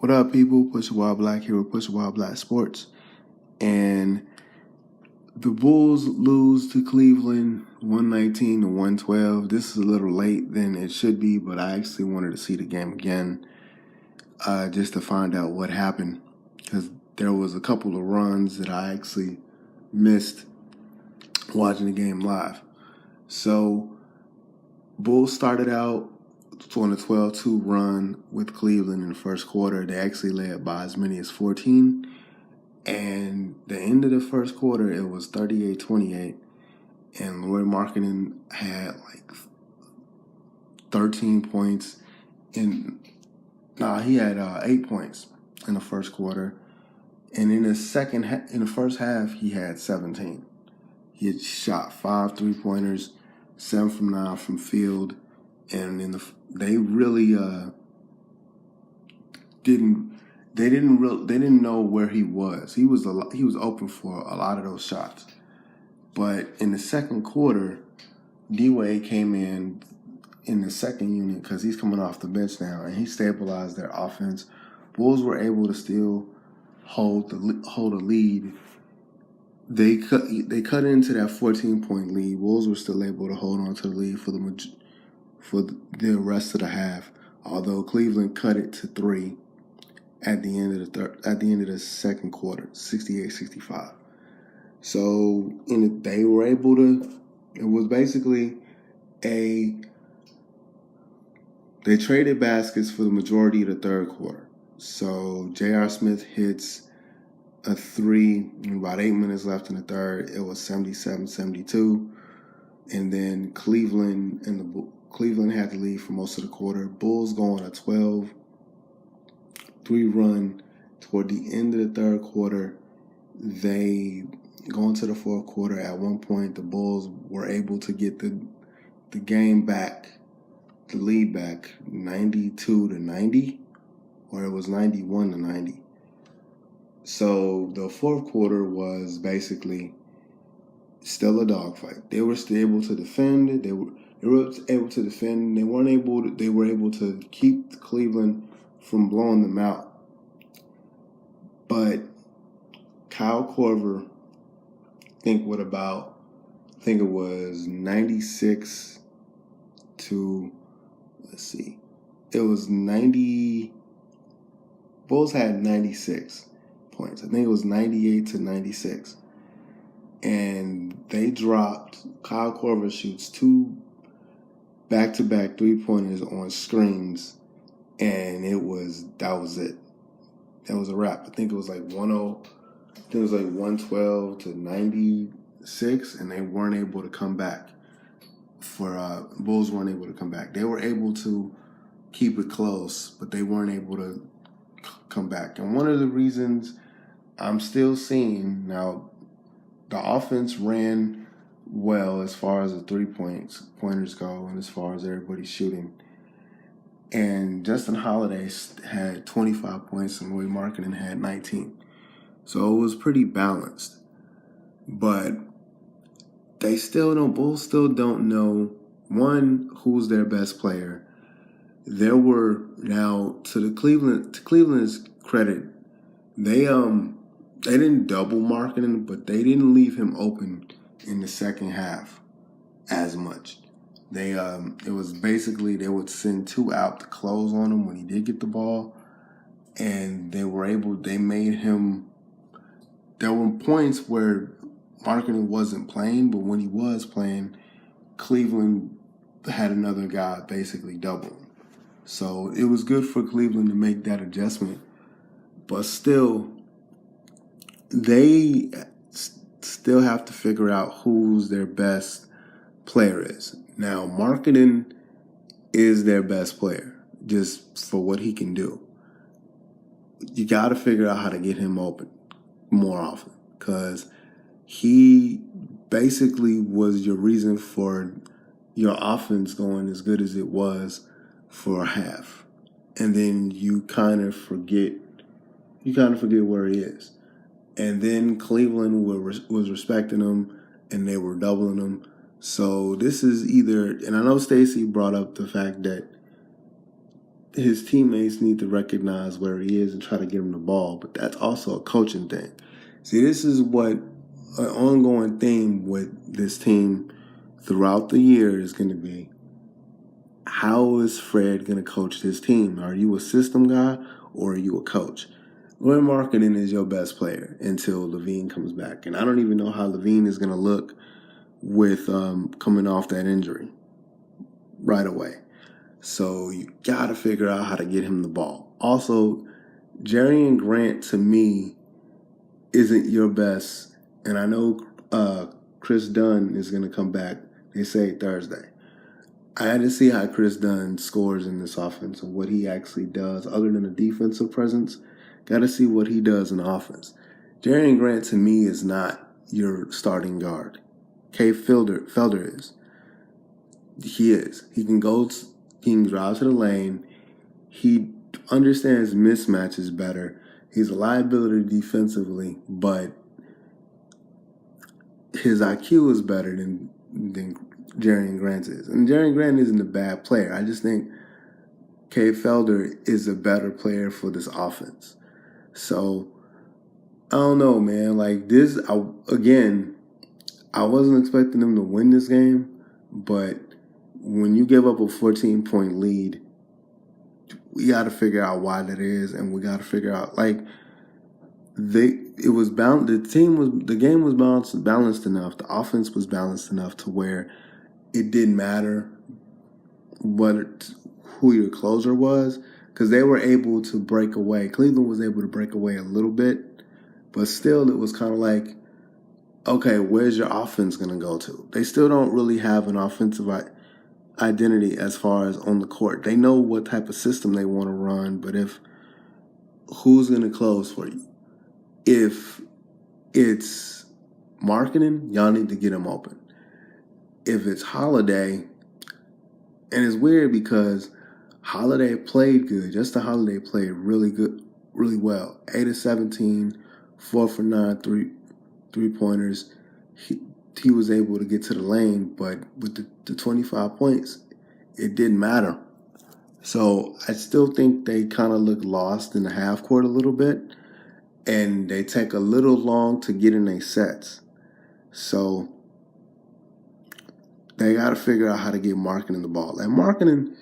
What up, people? Push Wild Black here with Push Wild Black Sports. And the Bulls lose to Cleveland 119 to 112. This is a little late than it should be, but I actually wanted to see the game again just to find out what happened, because there was a couple of runs that I actually missed watching the game live. So Bulls started out on a 12-2 run with Cleveland in the first quarter. They actually led by as many as 14. And the end of the first quarter, it was 38-28. And Lauri Markkanen had like 13 points. He had 8 points in the first quarter. And in the first half, he had 17. He had shot 5 3-pointers, 7 from 9 from field. And they really didn't know where he was. He was open for a lot of those shots. But in the second quarter, D-Wade came in the second unit because he's coming off the bench now, and he stabilized their offense. Bulls were able to still hold a lead. They cut into that 14-point lead. Bulls were still able to hold on to the lead for the rest of the half, although Cleveland cut it to 3 at the end of the second quarter, 68-65. So they were able to. It was basically they traded baskets for the majority of the third quarter. So J.R. Smith hits a 3 in about 8 minutes left in the third. It was 77-72, and then Cleveland had the lead for most of the quarter. Bulls go on a 12-3 run toward the end of the third quarter. They go into the fourth quarter. At one point, the Bulls were able to get the game back, the lead back, 92-90, or it was 91-90. So the fourth quarter was basically still a dogfight. They were still able to defend. They were able to defend. They were able to keep Cleveland from blowing them out. But Kyle Korver, it was 96 to, it was 90, Bulls had 96 points. I think it was 98 to 96. And they dropped, Kyle Korver shoots 2 back-to-back 3-pointers on screens, and that was it. That was a wrap. I think it was like 112 to 96, and they weren't able to come back. Bulls weren't able to come back. They were able to keep it close, but they weren't able to come back. And one of the reasons I'm still seeing now, the offense ran well as far as the 3-pointers go, and as far as everybody shooting. And Justin Holiday had 25 points, and Lauri Markkanen had 19. So it was pretty balanced. But Bulls still don't know, one, who's their best player. There were, now, to Cleveland's credit, they didn't double Markkanen, but they didn't leave him open in the second half as much. It was basically they would send 2 out to close on him when he did get the ball, and they made him. There were points where Markkanen wasn't playing, but when he was playing, Cleveland had another guy basically double. So it was good for Cleveland to make that adjustment, but still, they still have to figure out who's their best player is. Now, Markkanen is their best player, just for what he can do. You got to figure out how to get him open more often, because he basically was your reason for your offense going as good as it was for a half. And then you kind of forget where he is. And then Cleveland was respecting him, and they were doubling him. So this is either, and I know Stacey brought up the fact that his teammates need to recognize where he is and try to get him the ball, but that's also a coaching thing. See, this is what an ongoing theme with this team throughout the year is going to be. How is Fred going to coach this team? Are you a system guy or are you a coach? Glenn Marketing is your best player until Levine comes back. And I don't even know how Levine is going to look with coming off that injury right away. So you got to figure out how to get him the ball. Also, Jerry Grant, to me, isn't your best. And I know Chris Dunn is going to come back, they say Thursday. I had to see how Chris Dunn scores in this offense and what he actually does other than a defensive presence. Got to see what he does in offense. Jerry Grant, to me, is not your starting guard. Kay Felder is. He is. He can drive to the lane. He understands mismatches better. He's a liability defensively, but his IQ is better than Jerry Grant is. And Jerry Grant isn't a bad player. I just think Kay Felder is a better player for this offense. So, I don't know, man. Like this, I wasn't expecting them to win this game, but when you give up a 14-point lead, we got to figure out why that is, and we got to figure out the game was balanced enough, the offense was balanced enough to where it didn't matter who your closer was, because they were able to break away. Cleveland was able to break away a little bit, but still it was kind of like, okay, where's your offense going to go to? They still don't really have an offensive identity as far as on the court. They know what type of system they want to run, but who's going to close for you? If it's Marketing, y'all need to get him open. If it's Holiday, and it's weird because Holiday played good. Justin Holiday played really good, really well. 8 of 17, 4 for 9 three-pointers. He was able to get to the lane, but with the 25 points, it didn't matter. So I still think they kind of look lost in the half court a little bit, and they take a little long to get in their sets. So they got to figure out how to get Marketing the ball. And Marketing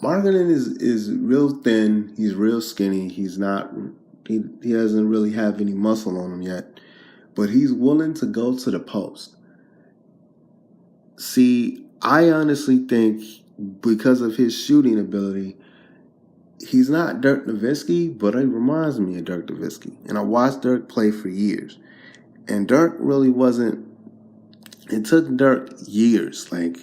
is real thin. He's real skinny. He doesn't really have any muscle on him yet. But he's willing to go to the post. See, I honestly think because of his shooting ability, he's not Dirk Nowitzki, but it reminds me of Dirk Nowitzki. And I watched Dirk play for years. And Dirk really wasn't. It took Dirk years. Like,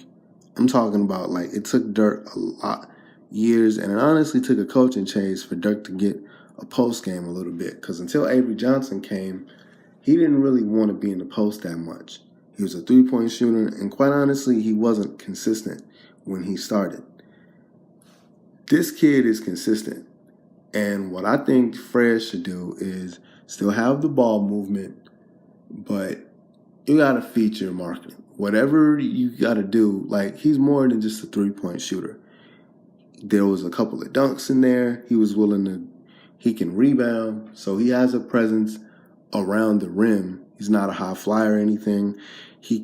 I'm talking about, it took Dirk a lot, years. And it honestly took a coaching change for Dirk to get a post game a little bit. Because until Avery Johnson came, he didn't really want to be in the post that much. He was a three-point shooter, and quite honestly, he wasn't consistent when he started. This kid is consistent, and what I think Fred should do is still have the ball movement, but you got to feature Marketing. Whatever you got to do, he's more than just a three-point shooter. There was a couple of dunks in there. He can rebound, so he has a presence around the rim. He's not a high flyer or anything. He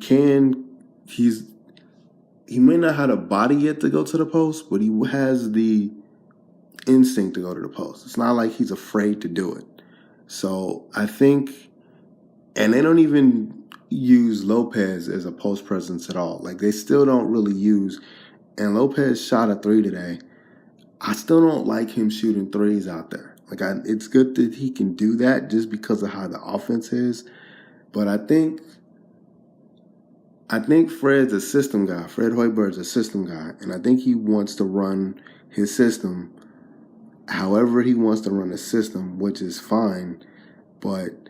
may not have the body yet to go to the post, but he has the instinct to go to the post. It's not like he's afraid to do it. So I think, and they don't even use Lopez as a post presence at all. They still don't really use, and Lopez shot a 3 today. I still don't like him shooting threes out there. It's good that he can do that just because of how the offense is. But I think Fred's a system guy. Fred Hoiberg's a system guy. And I think he wants to run his system however he wants to run his system, which is fine. But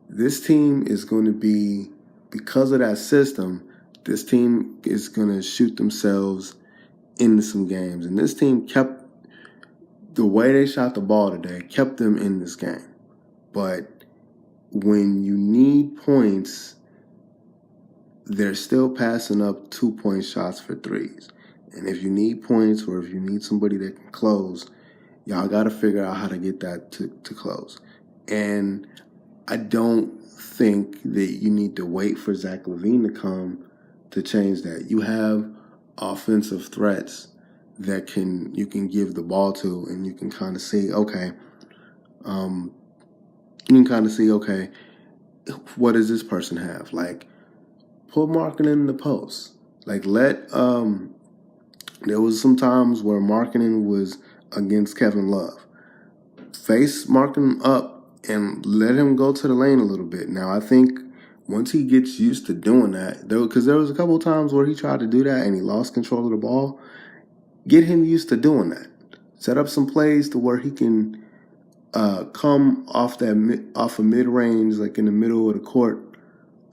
this team is going to be, because of that system, this team is going to shoot themselves into some games. And this team the way they shot the ball today kept them in this game. But when you need points, they're still passing up 2-point shots for threes. And if you need points or if you need somebody that can close, y'all got to figure out how to get that to close. And I don't think that you need to wait for Zach LaVine to come to change that. You have offensive threats that you can give the ball to, and you can kind of see, okay, what does this person have? Like, put marketing in the post. Like, there was some times where marketing was against Kevin Love. Face marketing up and let him go to the lane a little bit. Now, I think once he gets used to doing that, because there was a couple of times where he tried to do that and he lost control of the ball, get him used to doing that. Set up some plays to where he can come off of mid-range, like in the middle of the court,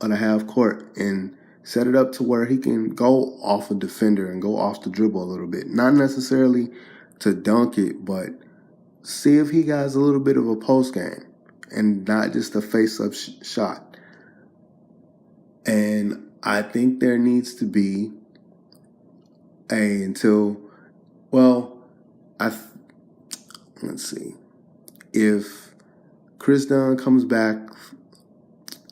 on a half court, and set it up to where he can go off a defender and go off the dribble a little bit. Not necessarily to dunk it, but see if he has a little bit of a post game and not just a face-up shot. And I think there needs to be let's see. If Chris Dunn comes back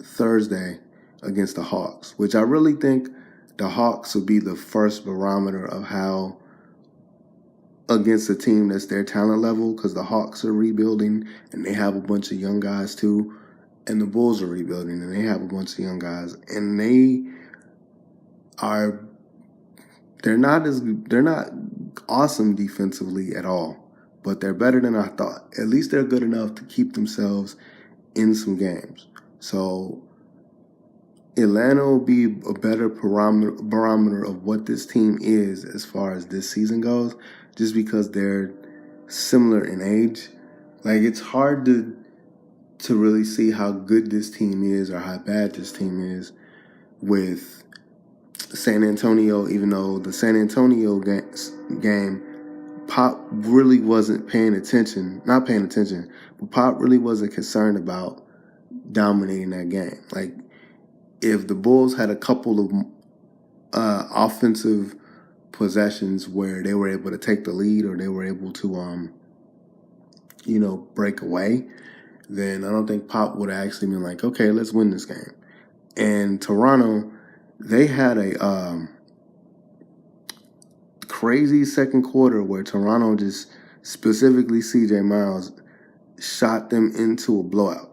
Thursday against the Hawks, which I really think the Hawks will be the first barometer of how against a team that's their talent level, because the Hawks are rebuilding and they have a bunch of young guys too, and the Bulls are rebuilding and they have a bunch of young guys, and they're not awesome defensively at all, but they're better than I thought. At least they're good enough to keep themselves in some games. So Atlanta will be a better barometer of what this team is as far as this season goes, just because they're similar in age. Like, it's hard to really see how good this team is or how bad this team is with San Antonio, even though the San Antonio game, Pop really wasn't not paying attention, but Pop really wasn't concerned about dominating that game. Like, if the Bulls had a couple of offensive possessions where they were able to take the lead or they were able to, break away, then I don't think Pop would have actually been like, okay, let's win this game. And Toronto, they had a crazy second quarter where Toronto just, specifically CJ Miles, shot them into a blowout.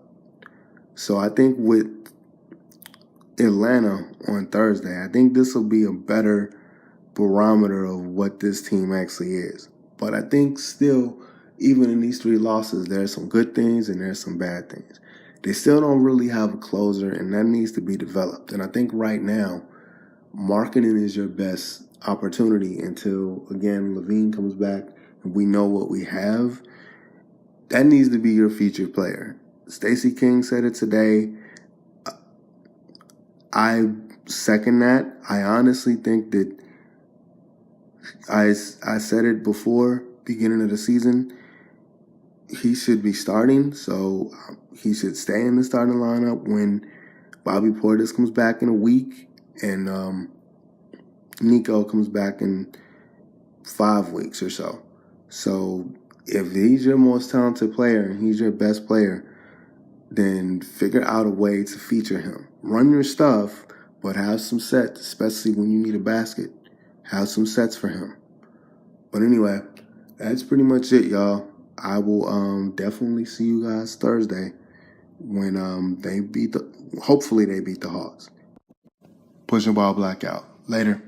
So I think with Atlanta on Thursday, I think this will be a better barometer of what this team actually is. But I think still, even in these 3 losses, there's some good things and there's some bad things. They still don't really have a closer, and that needs to be developed. And I think right now, marketing is your best opportunity until, again, LaVine comes back and we know what we have. That needs to be your featured player. Stacey King said it today. I second that. I honestly think that I said it before beginning of the season. He should be starting, so he should stay in the starting lineup when Bobby Portis comes back in a week and Nico comes back in 5 weeks or so. So if he's your most talented player and he's your best player, then figure out a way to feature him. Run your stuff, but have some sets, especially when you need a basket. Have some sets for him. But anyway, that's pretty much it, y'all. I will definitely see you guys Thursday when hopefully they beat the Hawks. Pushing Ball Blackout. Later.